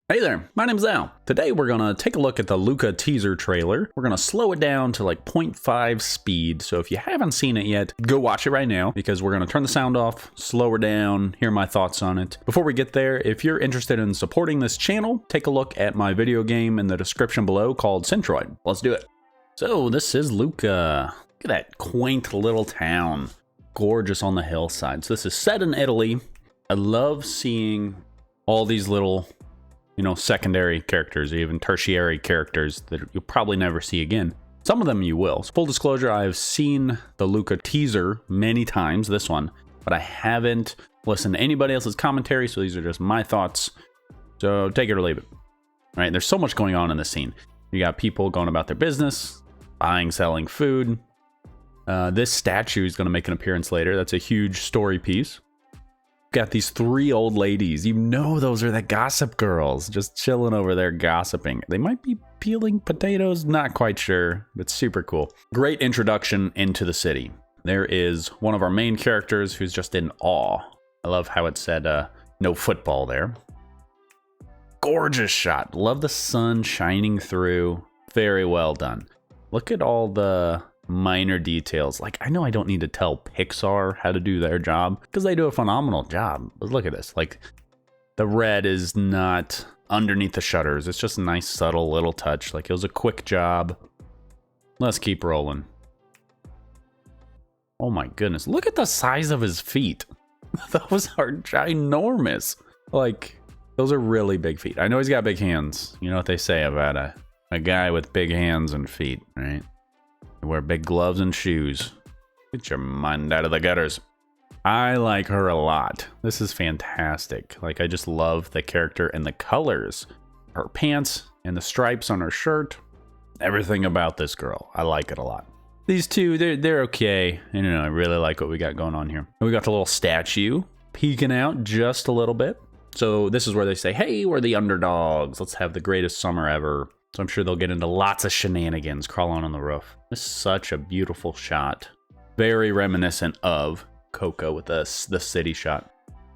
Hey there, my name's Al. Today we're gonna take a look at the Luca teaser trailer. We're gonna slow it down to like 0.5 speed, so if you haven't seen it yet, go watch it right now because we're gonna turn the sound off, slow her down, hear my thoughts on it. Before we get there, if you're interested in supporting this channel, take a look at my video game in the description below called Centroid. Let's do it. So this is Luca. Look at that quaint little town. Gorgeous on the hillside. So this is set in Italy. I love seeing all these little secondary characters, even tertiary characters that you'll probably never see again. Some of them you will. So full disclosure, I've seen the Luca teaser many times, this one, but I haven't listened to anybody else's commentary, so these are just my thoughts. So take it or leave it. All right, there's so much going on in this scene. You got people going about their business, buying, selling food. This statue is going to make an appearance later. That's a huge story piece. Got these three old ladies. You know those are the gossip girls, just chilling over there gossiping. They might be peeling potatoes, not quite sure, but super cool. Great introduction into the city. There is one of our main characters who's just in awe. I love how it said no football there. Gorgeous shot. Love the sun shining through. Very well done. Look at all the minor details. Like, I know I don't need to tell Pixar how to do their job because they do a phenomenal job. But look at this. Like, the red is not underneath the shutters. It's just a nice, subtle little touch. Like, it was a quick job. Let's keep rolling. Oh my goodness. Look at the size of his feet. Those are ginormous. Like, those are really big feet. I know he's got big hands. You know what they say about a guy with big hands and feet, right? You wear big gloves and shoes. Get your mind out of the gutters. I like her a lot. This is fantastic. Like, I just love the character and the colors. Her pants and the stripes on her shirt. Everything about this girl. I like it a lot. These two, they're okay. And, I really like what we got going on here. We got the little statue peeking out just a little bit. So this is where they say, hey, we're the underdogs. Let's have the greatest summer ever. So I'm sure they'll get into lots of shenanigans crawling on the roof. This is such a beautiful shot. Very reminiscent of Coco with the city shot.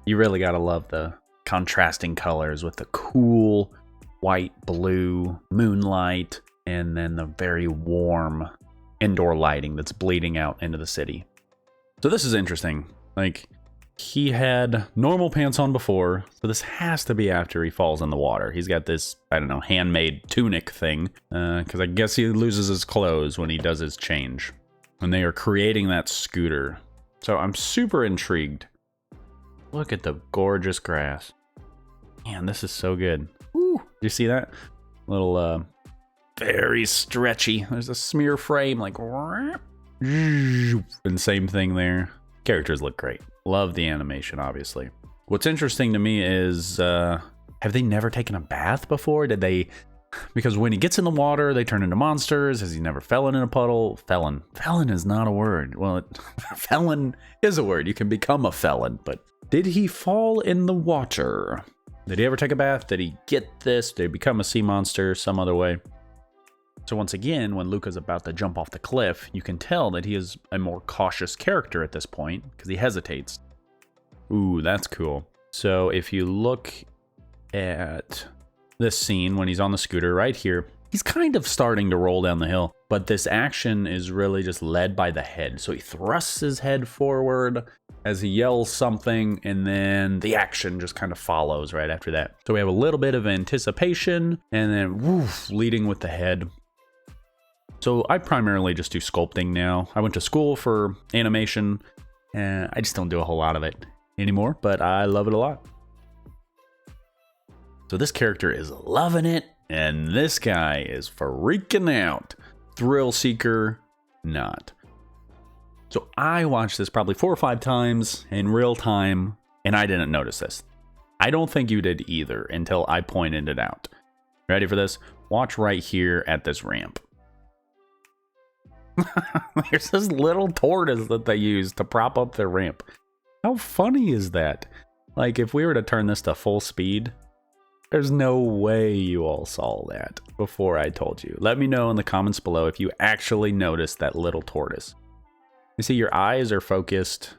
You really gotta love the contrasting colors with the cool white, blue, moonlight, and then the very warm indoor lighting that's bleeding out into the city. So this is interesting. Like, he had normal pants on before, so this has to be after he falls in the water. He's got this, I don't know, handmade tunic thing, because I guess he loses his clothes when he does his change. And they are creating that scooter. So I'm super intrigued. Look at the gorgeous grass. Man, this is so good. Woo! Do you see that? Little, very stretchy. There's a smear frame, like, and same thing there. Characters look great. Love the animation, obviously. What's interesting to me is, have they never taken a bath before? Did they? Because when he gets in the water, they turn into monsters. Has he never fallen in a puddle? Felon. Felon is not a word. Well, felon is a word. You can become a felon. But did he fall in the water? Did he ever take a bath? Did he get this? Did he become a sea monster some other way? So once again, when Luca's about to jump off the cliff, you can tell that he is a more cautious character at this point because he hesitates. Ooh, that's cool. So if you look at this scene when he's on the scooter right here, he's kind of starting to roll down the hill, but this action is really just led by the head. So he thrusts his head forward as he yells something, and then the action just kind of follows right after that. So we have a little bit of anticipation, and then woof, leading with the head. So I primarily just do sculpting now. I went to school for animation, and I just don't do a whole lot of it anymore, but I love it a lot. So this character is loving it, and this guy is freaking out. Thrill seeker, not. So I watched this probably 4 or 5 times in real time, and I didn't notice this. I don't think you did either until I pointed it out. Ready for this? Watch right here at this ramp. There's this little tortoise that they use to prop up their ramp. How funny is that? Like, if we were to turn this to full speed, there's no way you all saw that before I told you. Let me know in the comments below if you actually noticed that little tortoise. You see, your eyes are focused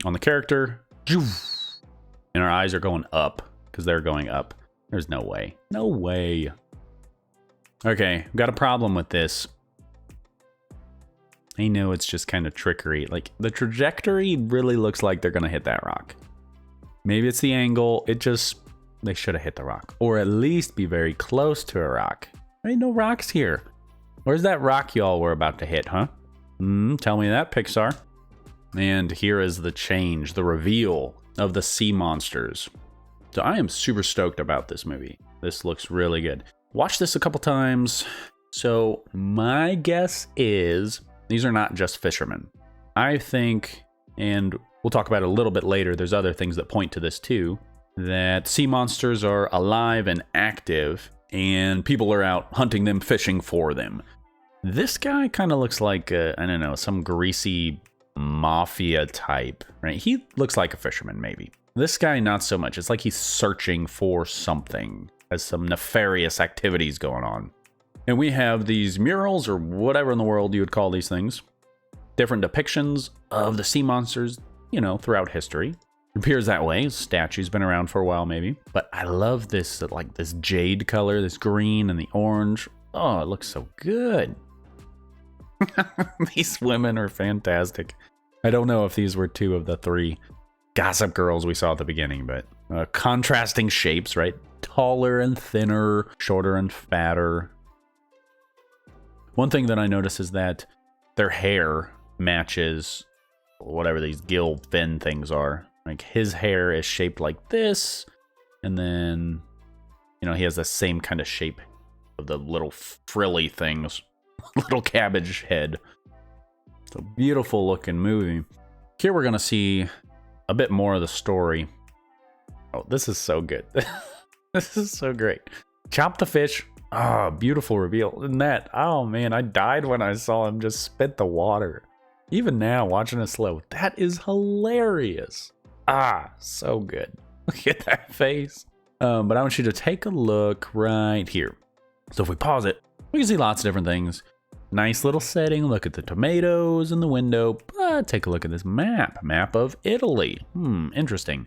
on the character, and our eyes are going up because they're going up. There's no way. No way. Okay, got a problem with this. I know it's just kind of trickery. Like, the trajectory really looks like they're going to hit that rock. Maybe it's the angle. They should have hit the rock. Or at least be very close to a rock. There ain't no rocks here. Where's that rock y'all were about to hit, huh? Tell me that, Pixar. And here is the change, the reveal of the sea monsters. So I am super stoked about this movie. This looks really good. Watched this a couple times. So my guess is these are not just fishermen. I think, and we'll talk about it a little bit later, there's other things that point to this too, that sea monsters are alive and active, and people are out hunting them, fishing for them. This guy kind of looks like, I don't know, some greasy mafia type, right? He looks like a fisherman, maybe. This guy, not so much. It's like he's searching for something, has some nefarious activities going on. And we have these murals, or whatever in the world you would call these things. Different depictions of the sea monsters, you know, throughout history. It appears that way. Statue's been around for a while, maybe. But I love this, like this jade color, this green and the orange. Oh, it looks so good. These women are fantastic. I don't know if these were two of the three Gossip Girls we saw at the beginning, but contrasting shapes, right? Taller and thinner, shorter and fatter. One thing that I notice is that their hair matches whatever these gill fin things are. Like, his hair is shaped like this, and then, you know, he has the same kind of shape of the little frilly things. Little cabbage head. It's a beautiful looking movie. Here we're gonna see a bit more of the story. Oh, this is so good. This is so great. Chop the fish. Ah, oh, beautiful reveal. And that, oh man, I died when I saw him just spit the water. Even now, watching it slow, that is hilarious. Ah, so good. Look at that face. But I want you to take a look right here. So if we pause it, we can see lots of different things. Nice little setting. Look at the tomatoes in the window. But take a look at this map. Map of Italy. Interesting.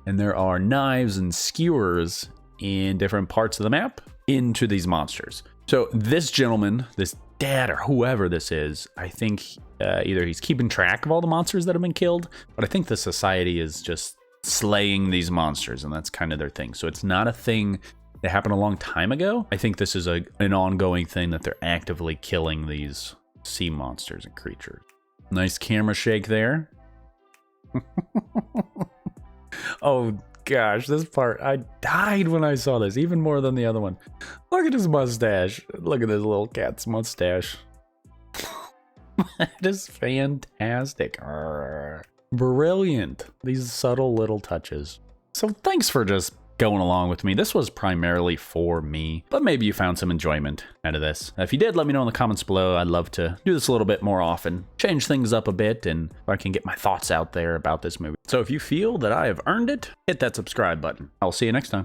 And there are knives and skewers in different parts of the map into these monsters. So this gentleman, this dad or whoever this is, I think either he's keeping track of all the monsters that have been killed, but I think the society is just slaying these monsters, and that's kind of their thing. So it's not a thing that happened a long time ago. I think this is an ongoing thing that they're actively killing these sea monsters and creatures. Nice camera shake there. Oh gosh, this part, I died when I saw this, even more than the other one. Look at his mustache. Look at this little cat's mustache. It is fantastic. Brilliant. These subtle little touches. So thanks for just going along with me. This was primarily for me, but maybe you found some enjoyment out of this. If you did, let me know in the comments below. I'd love to do this a little bit more often, change things up a bit, and I can get my thoughts out there about this movie. So if you feel that I have earned it, hit that subscribe button. I'll see you next time.